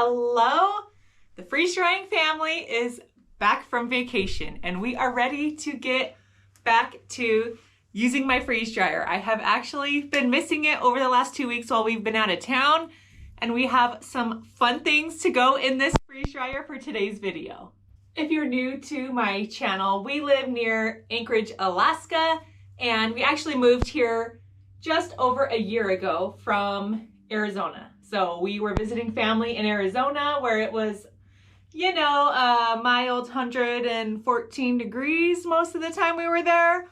Hello! The freeze drying family is back from vacation and we are ready to get back to using my freeze dryer. I have actually been missing it over the last 2 weeks while we've been out of town, and we have some fun things to go in this freeze dryer for today's video. If you're new to my channel, we live near Anchorage, Alaska, and we actually moved here just over a year ago from Arizona. So we were visiting family in Arizona where it was, you know, a mild 114 degrees most of the time we were there.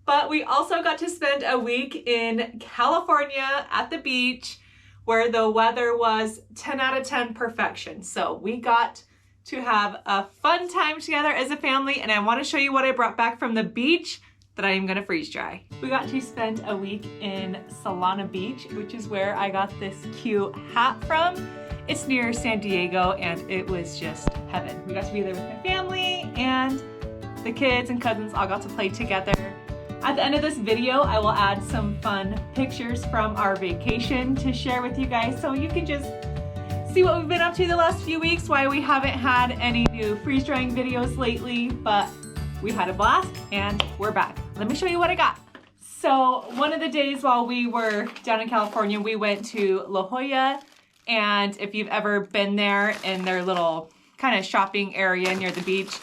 But we also got to spend a week in California at the beach where the weather was 10 out of 10 perfection. So we got to have a fun time together as a family, and I want to show you what I brought back from the beach that I am going to freeze dry. We got to spend a week in Solana Beach, which is where I got this cute hat from. It's near San Diego and it was just heaven. We got to be there with my family, and the kids and cousins all got to play together. At the end of this video, I will add some fun pictures from our vacation to share with you guys so you can just see what we've been up to the last few weeks, why we haven't had any new freeze drying videos lately, but we had a blast and we're back. Let me show you what I got. So one of the days while we were down in California, we went to La Jolla, and if you've ever been there in their little kind of shopping area near the beach,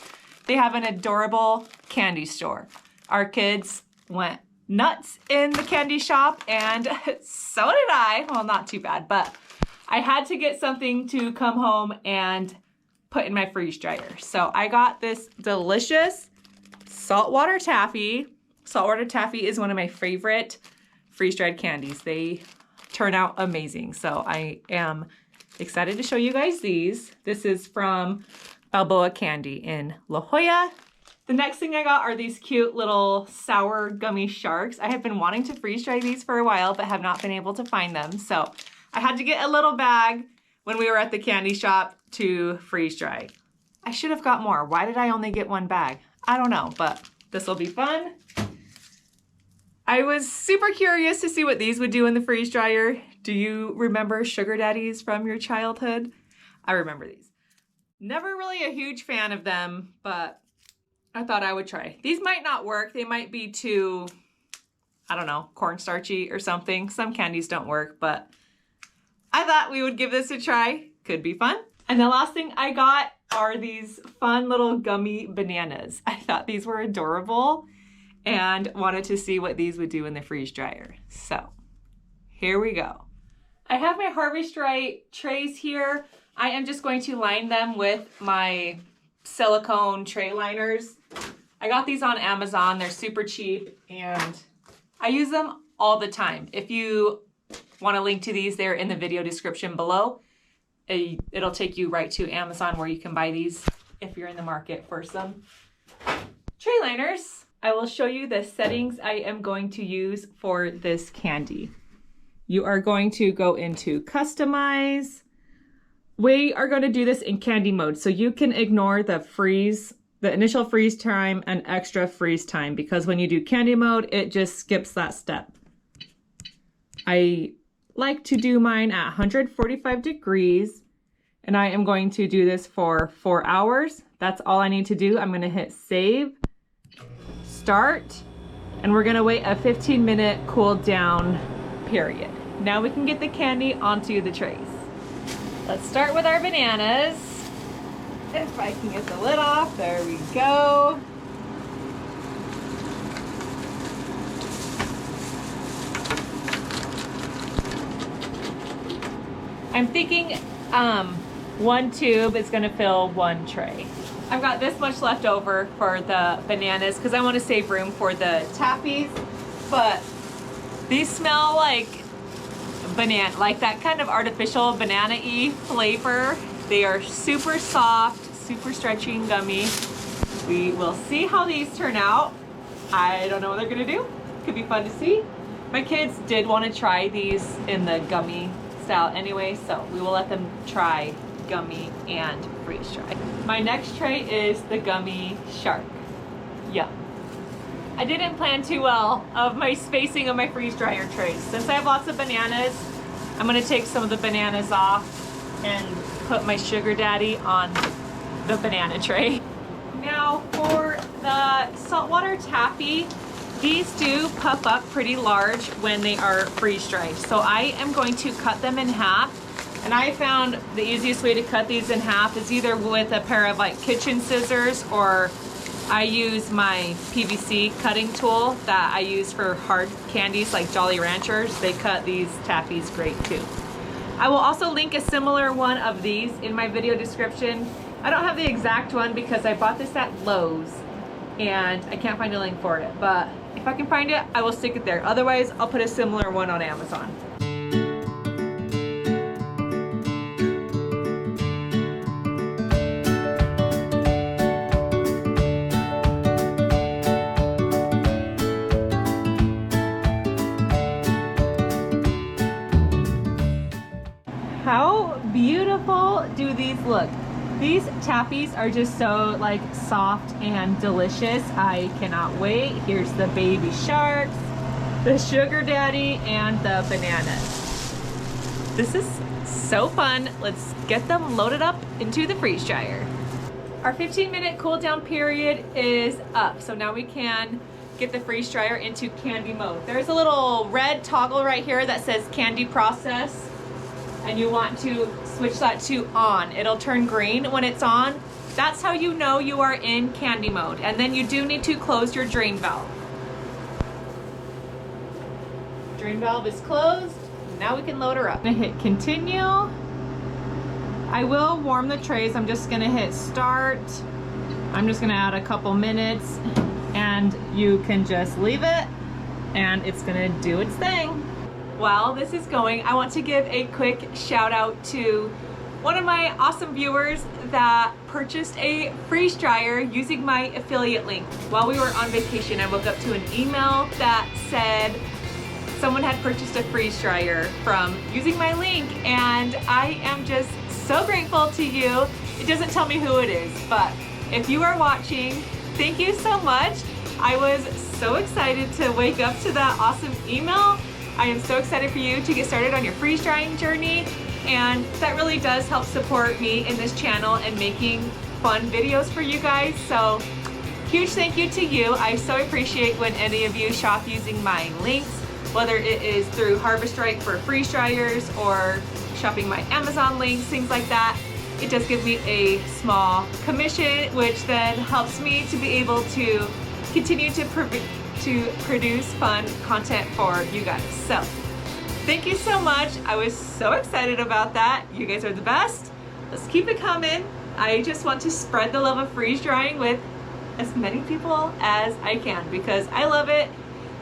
they have an adorable candy store. Our kids went nuts in the candy shop, and so did I. Well, not too bad, but I had to get something to come home and put in my freeze dryer. So I got this delicious saltwater taffy. Saltwater taffy is one of my favorite freeze-dried candies. They turn out amazing. So I am excited to show you guys these. This is from Balboa Candy in La Jolla. The next thing I got are these cute little sour gummy sharks. I have been wanting to freeze dry these for a while, but have not been able to find them. So I had to get a little bag when we were at the candy shop to freeze dry. I should have got more. Why did I only get one bag? I don't know, but this will be fun. I was super curious to see what these would do in the freeze dryer. Do you remember sugar daddies from your childhood? I remember these. Never really a huge fan of them, but I thought I would try. These might not work. They might be too, I don't know, cornstarchy or something. Some candies don't work, but I thought we would give this a try. Could be fun. And the last thing I got are these fun little gummy bananas. I thought these were adorable and wanted to see what these would do in the freeze dryer. So here we go. I have my Harvest Right trays here. I am just going to line them with my silicone tray liners. I got these on Amazon. They're super cheap and I use them all the time. If you want a link to these, they're in the video description below. It'll take you right to Amazon where you can buy these if you're in the market for some tray liners. I will show you the settings I am going to use for this candy. You are going to go into customize. We are going to do this in candy mode, so you can ignore the initial freeze time and extra freeze time, because when you do candy mode, it just skips that step. I like to do mine at 145 degrees, and I am going to do this for 4 hours. That's all I need to do. I'm going to hit save, start, and we're going to wait a 15-minute cool down period. Now we can get the candy onto the trays. Let's start with our bananas. If I can get the lid off, there we go. I'm thinking one tube is gonna fill one tray. I've got this much left over for the bananas because I want to save room for the taffies, but these smell like banana, like that kind of artificial banana-y flavor. They are super soft, super stretchy and gummy. We will see how these turn out. I don't know what they're gonna do. Could be fun to see. My kids did want to try these in the gummy style anyway, so we will let them try gummy and freeze dry. My next tray is the gummy shark. Yum. I didn't plan too well of my spacing of my freeze dryer trays. Since I have lots of bananas, I'm gonna take some of the bananas off and put my sugar daddy on the banana tray. Now for the saltwater taffy, these do puff up pretty large when they are freeze dried. So I am going to cut them in half. And I found the easiest way to cut these in half is either with a pair of like kitchen scissors, or I use my PVC cutting tool that I use for hard candies like Jolly Ranchers. They cut these taffies great too. I will also link a similar one of these in my video description. I don't have the exact one because I bought this at Lowe's and I can't find a link for it, but if I can find it, I will stick it there. Otherwise, I'll put a similar one on Amazon. How beautiful do these look? These taffies are just so like soft and delicious. I cannot wait. Here's the baby sharks, the sugar daddy, and the bananas. This is so fun. Let's get them loaded up into the freeze dryer. Our 15-minute cool down period is up. So now we can get the freeze dryer into candy mode. There's a little red toggle right here that says candy process, and you want to switch that to on. It'll turn green when it's on. That's how you know you are in candy mode. And then you do need to close your drain valve. Drain valve is closed. Now we can load her up. I'm gonna hit continue. I will warm the trays. I'm just gonna hit start. I'm just gonna add a couple minutes and you can just leave it and it's gonna do its thing. While this is going, I want to give a quick shout out to one of my awesome viewers that purchased a freeze dryer using my affiliate link. While we were on vacation, I woke up to an email that said someone had purchased a freeze dryer from using my link, and I am just so grateful to you. It doesn't tell me who it is, but if you are watching, thank you so much. I was so excited to wake up to that awesome email. I am so excited for you to get started on your freeze drying journey, and that really does help support me in this channel and making fun videos for you guys. So huge thank you to you. I so appreciate when any of you shop using my links, whether it is through Harvest Strike for freeze dryers or shopping my Amazon links, things like that. It does give me a small commission, which then helps me to be able to continue to produce fun content for you guys. So thank you so much. I was so excited about that. You guys are the best. Let's keep it coming. I just want to spread the love of freeze drying with as many people as I can because I love it,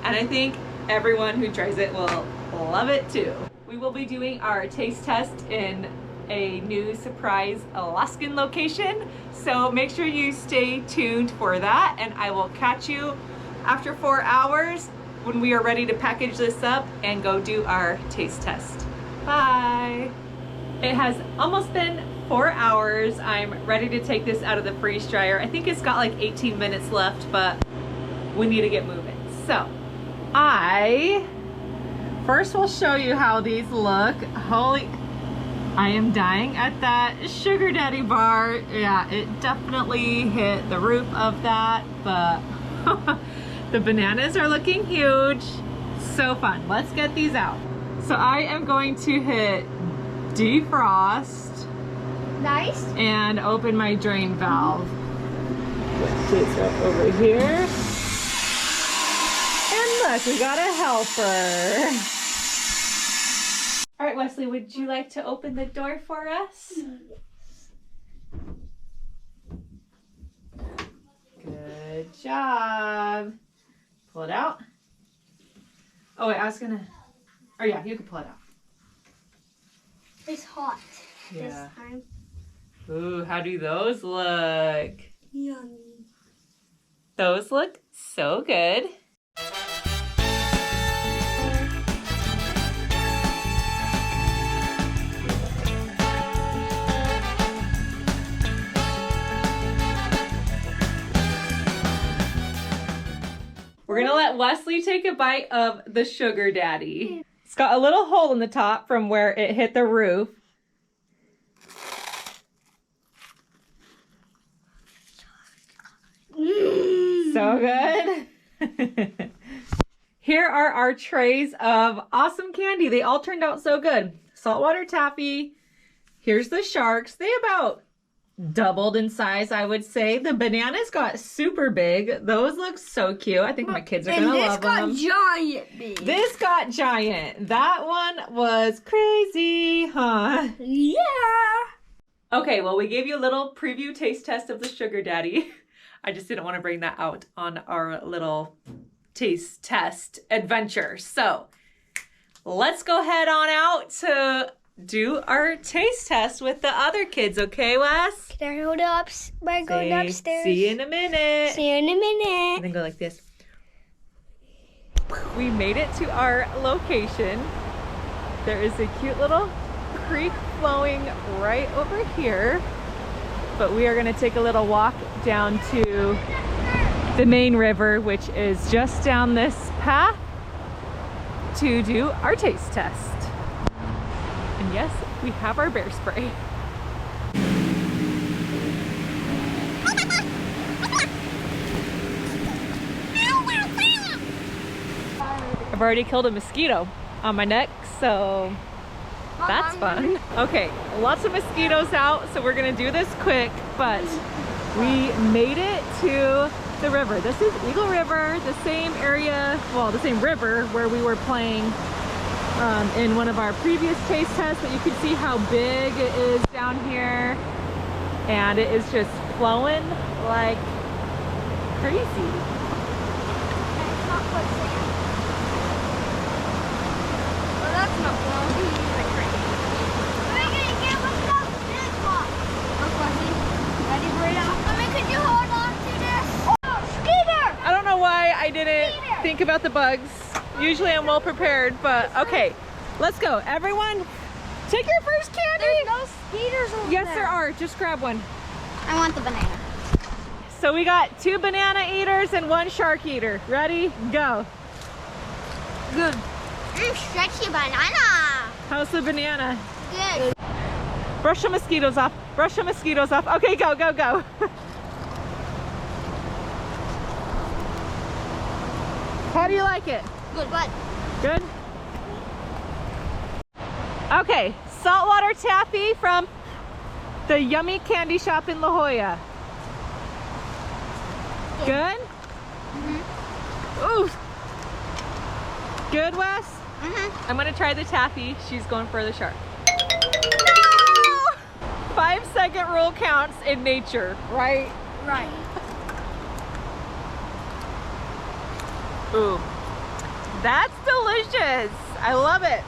and I think everyone who tries it will love it too. We will be doing our taste test in a new surprise Alaskan location, so make sure you stay tuned for that, and I will catch you after 4 hours when we are ready to package this up and go do our taste test. Bye. It has almost been 4 hours. I'm ready to take this out of the freeze dryer. I think it's got like 18 minutes left, but we need to get moving. So I first will show you how these look. Holy, I am dying at that sugar daddy bar. Yeah, it definitely hit the roof of that, but the bananas are looking huge. So fun. Let's get these out. So I am going to hit defrost. Nice. And open my drain valve. Put this up over here. And look, we got a helper. All right, Wesley, would you like to open the door for us? Good job. Pull it out. Oh wait, I was gonna, oh yeah, you can pull it out. It's hot this Yeah. time. Ooh, how do those look? Yummy. Those look so good. We're gonna let Wesley take a bite of the sugar daddy. It's got a little hole in the top from where it hit the roof. So good. Here are our trays of awesome candy. They all turned out so good. Saltwater taffy. Here's the sharks. They about doubled in size, I would say. The bananas got super big. Those look so cute. I think my kids are gonna love them. This got giant big. This got giant. That one was crazy, huh? Yeah. Okay, well, we gave you a little preview taste test of the Sugar Daddy. I just didn't want to bring that out on our little taste test adventure. So let's go head on out to do our taste test with the other kids, okay, Wes? Can I hold up by going upstairs? See you in a minute. See you in a minute. And then go like this. We made it to our location. There is a cute little creek flowing right over here. But we are going to take a little walk down to the main river, which is just down this path, to do our taste test. And yes, we have our bear spray. I've already killed a mosquito on my neck, so that's fun. Okay, lots of mosquitoes out, so we're gonna do this quick, but we made it to the river. This is Eagle River, the same area, well, the same river where we were playing in one of our previous taste tests, but you can see how big it is down here, and it is just flowing like crazy. Well, that's not flowing like crazy. We're gonna get what's up this one. Ready for it out? Mommy, could you hold on to this? Oh, Skeeter! I don't know why I didn't think about the bugs. Usually I'm well prepared, but okay, let's go. Everyone, take your first candy. There's no Skeeters over there. Yes, there are. Just grab one. I want the banana. So we got 2 banana eaters and 1 shark eater. Ready? Go. Good. Stretchy banana. How's the banana? Good. Brush the mosquitoes off. Brush the mosquitoes off. Okay, go, go, go. How do you like it? Good. Good. Good? Okay, saltwater taffy from the Yummy Candy Shop in La Jolla. Good? Ooh. Good, Wes? I'm gonna try the taffy. She's going for the shark. No! 5-second rule counts in nature, right? Right. Ooh, that's delicious. I love it.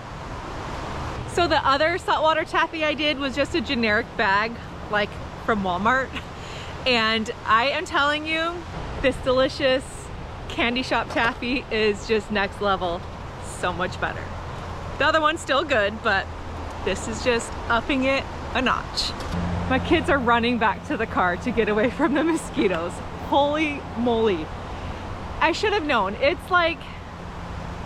So the other saltwater taffy I did was just a generic bag, like from Walmart. And I am telling you, this delicious candy shop taffy is just next level. So much better. The other one's still good, but this is just upping it a notch. My kids are running back to the car to get away from the mosquitoes. Holy moly. I should have known. It's like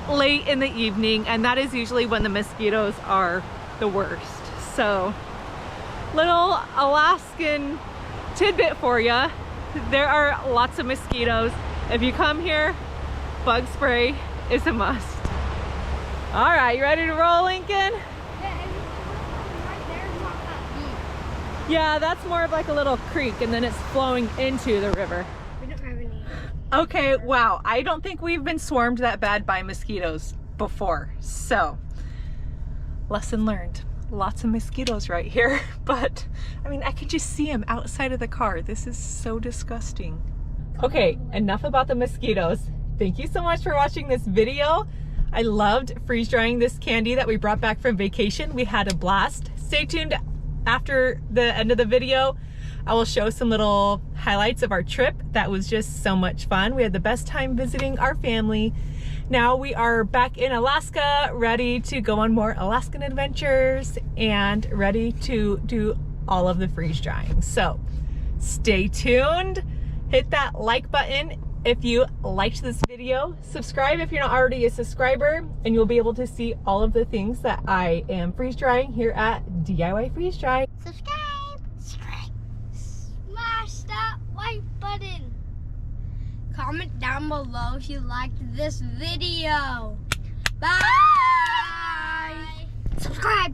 late in the evening, and that is usually when the mosquitoes are the worst. So, little Alaskan tidbit for you. There are lots of mosquitoes. If you come here, bug spray is a must. All right, you ready to roll, Lincoln? Yeah, that's more of like a little creek, and then it's flowing into the river. We don't have any. Okay, wow. I don't think we've been swarmed that bad by mosquitoes before. So, lesson learned. Lots of mosquitoes right here, but I mean, I could just see them outside of the car. This is so disgusting. Okay, enough about the mosquitoes. Thank you so much for watching this video. I loved freeze drying this candy that we brought back from vacation. We had a blast. Stay tuned after the end of the video. I will show some little highlights of our trip. That was just so much fun. We had the best time visiting our family. Now we are back in Alaska, ready to go on more Alaskan adventures and ready to do all of the freeze drying. So stay tuned. Hit that like button if you liked this video. Subscribe if you're not already a subscriber, and you'll be able to see all of the things that I am freeze drying here at DIY Freeze Dry. Subscribe. Smash that like button. Comment down below if you liked this video. Bye. Subscribe.